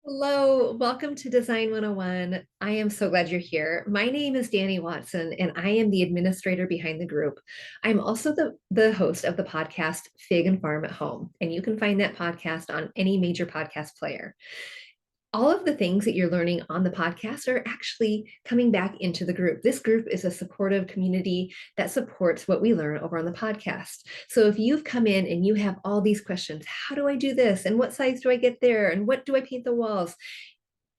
Hello, welcome to Design 101. I am so glad you're here. My name is Danny Watson, and I am the administrator behind the group. I'm also the host of the podcast Fig and Farm at Home, and you can find that podcast on any major podcast player. All of the things that you're learning on the podcast are actually coming back into the group. This group is a supportive community that supports what we learn over on the podcast. So if you've come in and you have all these questions, how do I do this? And what size do I get there? And what do I paint the walls?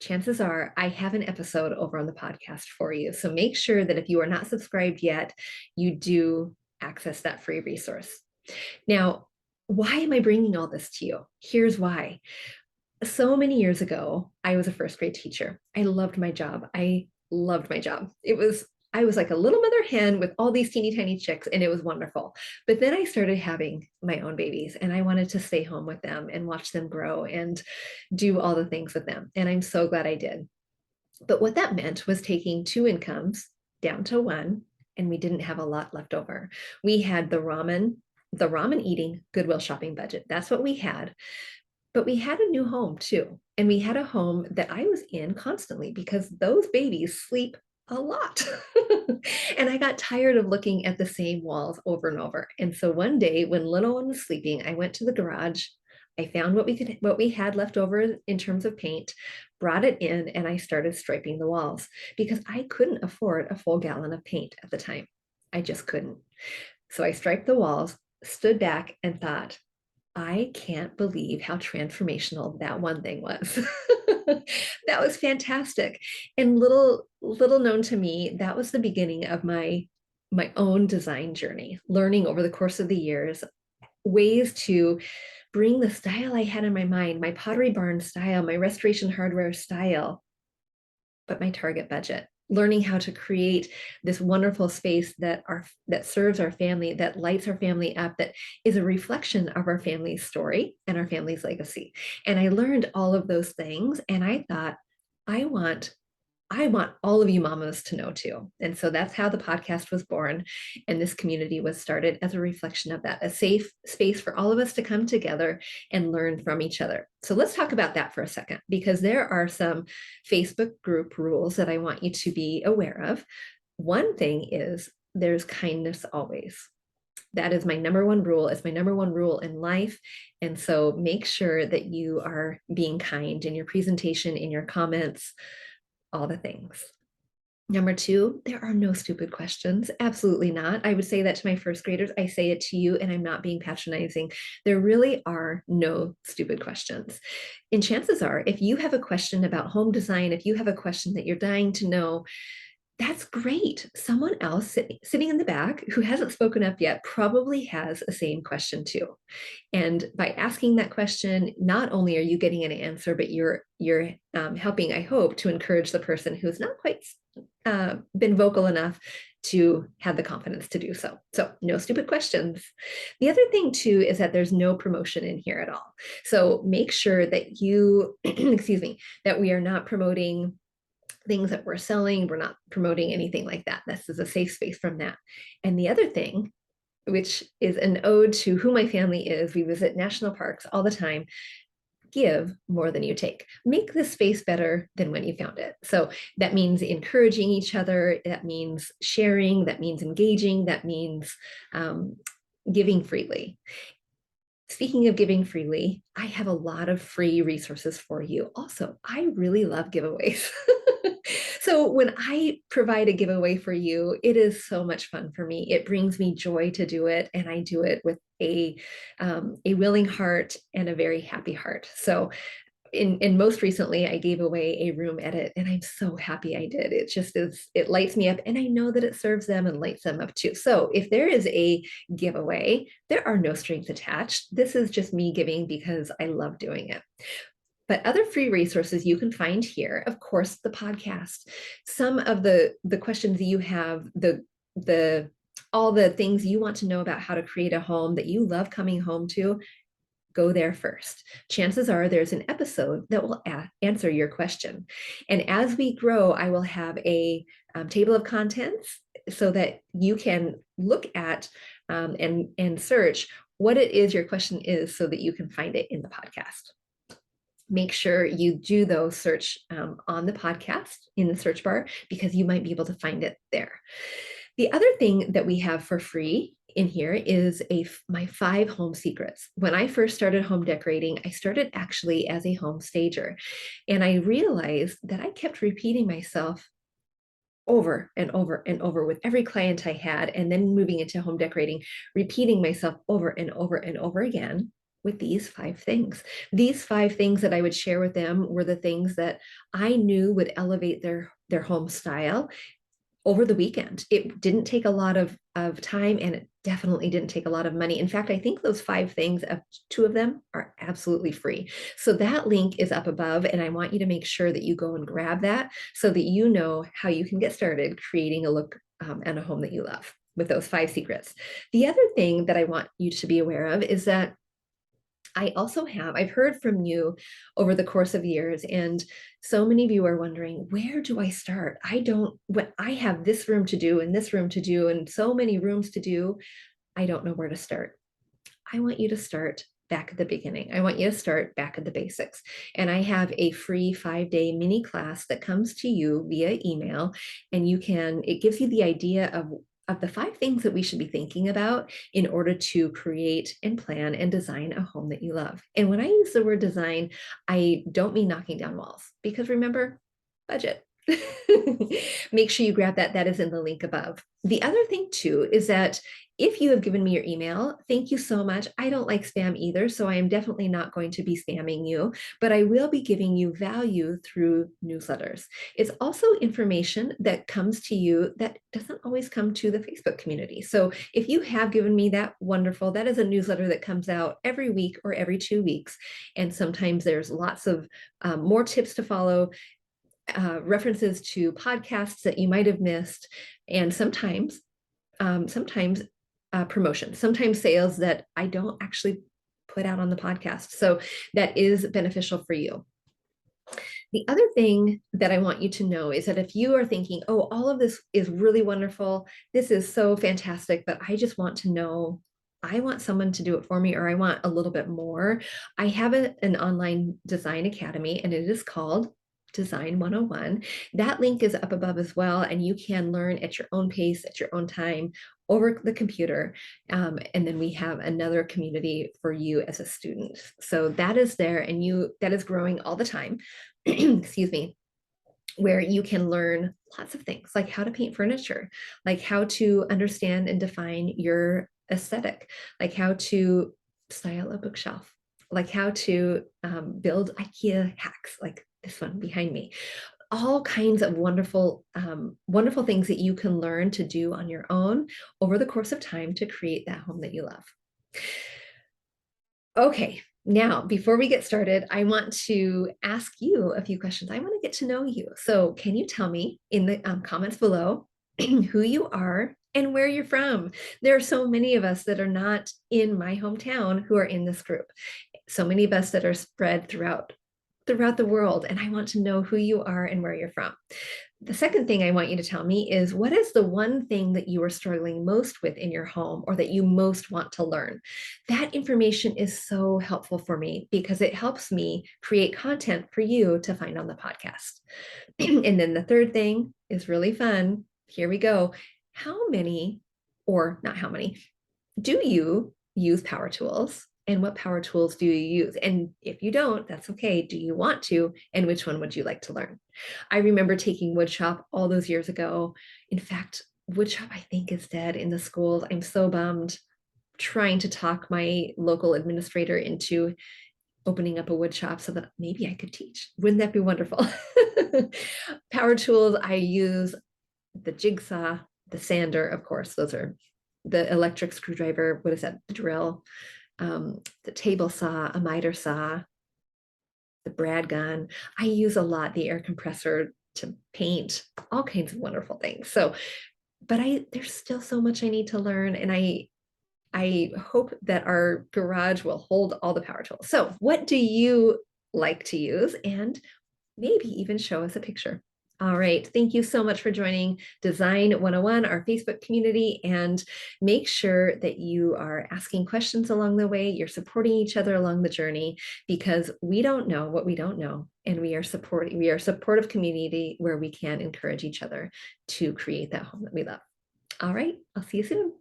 Chances are I have an episode over on the podcast for you. So make sure that if you are not subscribed yet, you do access that free resource. Now, why am I bringing all this to you? Here's why. So many years ago, I was a first grade teacher. I loved my job. I loved my job. I was like a little mother hen with all these teeny tiny chicks, and it was wonderful. But then I started having my own babies, and I wanted to stay home with them and watch them grow and do all the things with them. And I'm so glad I did. But what that meant was taking two incomes down to one, and we didn't have a lot left over. We had the ramen eating Goodwill shopping budget. That's what we had. But we had a new home too. And we had a home that I was in constantly because those babies sleep a lot. And I got tired of looking at the same walls over and over. And so one day when little one was sleeping, I went to the garage. I found what we had left over in terms of paint, brought it in, and I started striping the walls because I couldn't afford a full gallon of paint at the time. I just couldn't. So I striped the walls, stood back, and thought, I can't believe how transformational that one thing was. That was fantastic. And little known to me, that was the beginning of my own design journey, learning over the course of the years ways to bring the style I had in my mind, my Pottery Barn style, my Restoration Hardware style, but my target budget, learning how to create this wonderful space that serves our family, that lights our family up, that is a reflection of our family's story and our family's legacy. And I learned all of those things, and I thought, I want I want all of you mamas to know too. And so that's how the podcast was born. And this community was started as a reflection of that, a safe space for all of us to come together and learn from each other. So let's talk about that for a second, because there are some Facebook group rules that I want you to be aware of. One thing is there's kindness always. That is my number one rule. It's my number one rule in life. And so make sure that you are being kind in your presentation, in your comments, all the things. Number two, there are no stupid questions. Absolutely not. I would say that to my first graders. I say it to you, and I'm not being patronizing. There really are no stupid questions. And chances are, if you have a question about home design, if you have a question that you're dying to know, that's great. Someone else sitting in the back who hasn't spoken up yet probably has the same question too. And by asking that question, not only are you getting an answer, but you're helping, I hope, to encourage the person who's not quite been vocal enough to have the confidence to do so. So no stupid questions. The other thing too is that there's no promotion in here at all. So make sure that you, excuse me, that we are not promoting things that we're selling. We're not promoting anything like that. This is a safe space from that. And the other thing, which is an ode to who my family is, we visit national parks all the time. Give more than you take. Make this space better than when you found it. So that means encouraging each other. That means sharing. That means engaging. That means giving freely. Speaking of giving freely, I have a lot of free resources for you. Also, I really love giveaways. So when I provide a giveaway for you, it is so much fun for me. It brings me joy to do it, and I do it with a willing heart and a very happy heart. So in most recently, I gave away a room edit, and I'm so happy I did. It just is, it lights me up, and I know that it serves them and lights them up too. So if there is a giveaway, there are no strings attached. This is just me giving because I love doing it. But other free resources you can find here, of course, the podcast. Some of the questions you have, the all the things you want to know about how to create a home that you love coming home to, go there first. Chances are there's an episode that will answer your question. And as we grow, I will have a table of contents so that you can look at and search what it is your question is so that you can find it in the podcast. make sure you do those search on the podcast in the search bar, because you might be able to find it there. The other thing that we have for free in here is my 5 home secrets. When I first started home decorating, I started actually as a home stager, and I realized that I kept repeating myself over and over and over with every client I had, and then moving into home decorating, repeating myself over and over and over again with these 5 things. These 5 things that I would share with them were the things that I knew would elevate their home style over the weekend. It didn't take a lot of time, and it definitely didn't take a lot of money. In fact, I think those 5 things, 2 of them are absolutely free. So that link is up above, and I want you to make sure that you go and grab that so that you know how you can get started creating a look and a home that you love with those 5 secrets. The other thing that I want you to be aware of is that I've heard from you over the course of years, and so many of you are wondering, where do I start? When I have this room to do and this room to do and so many rooms to do, I don't know where to start. I want you to start back at the beginning. I want you to start back at the basics. And I have a free 5-day mini class that comes to you via email, and it gives you the idea of the 5 things that we should be thinking about in order to create and plan and design a home that you love. And when I use the word design, I don't mean knocking down walls, because remember, budget. Make sure you grab that. That is in the link above. The other thing too is that if you have given me your email, thank you so much. I don't like spam either, so I am definitely not going to be spamming you, but I will be giving you value through newsletters. It's also information that comes to you that doesn't always come to the Facebook community. So if you have given me that, wonderful. That is a newsletter that comes out every week or every 2 weeks. And sometimes there's lots of more tips to follow, references to podcasts that you might have missed, and sometimes promotions, sometimes sales that I don't actually put out on the podcast. So that is beneficial for you. The other thing that I want you to know is that if you are thinking, oh, all of this is really wonderful, this is so fantastic, but I just want to know, I want someone to do it for me, or I want a little bit more, I have an online design academy, and it is called Design 101. That link is up above as well, and you can learn at your own pace, at your own time, over the computer. And then we have another community for you as a student. So that is there, and that is growing all the time. Excuse me, where you can learn lots of things, like how to paint furniture, like how to understand and define your aesthetic, like how to style a bookshelf, like how to build IKEA hacks, like this one behind me. All kinds of wonderful, wonderful things that you can learn to do on your own over the course of time to create that home that you love. Okay, now, before we get started, I want to ask you a few questions. I want to get to know you. So can you tell me in the comments below who you are and where you're from? There are so many of us that are not in my hometown who are in this group. So many of us that are spread throughout the world, and I want to know who you are and where you're from. The second thing I want you to tell me is, what is the one thing that you are struggling most with in your home, or that you most want to learn? That information is so helpful for me, because it helps me create content for you to find on the podcast. And then the third thing is really fun. Here we go. How many, or not how many, do you use power tools? And what power tools do you use? And if you don't, that's okay. Do you want to? And which one would you like to learn? I remember taking woodshop all those years ago. In fact, woodshop, I think, is dead in the schools. I'm so bummed. Trying to talk my local administrator into opening up a woodshop so that maybe I could teach. Wouldn't that be wonderful? Power tools, I use the jigsaw, the sander, of course. Those are the electric screwdriver. What is that? The drill. The table saw, a miter saw, the brad gun. I use a lot the air compressor to paint, all kinds of wonderful things. So, but there's still so much I need to learn, and I hope that our garage will hold all the power tools. So what do you like to use? And maybe even show us a picture. All right. Thank you so much for joining Design 101, our Facebook community. And make sure that you are asking questions along the way. You're supporting each other along the journey because we don't know what we don't know. And we are a supportive community where we can encourage each other to create that home that we love. All right. I'll see you soon.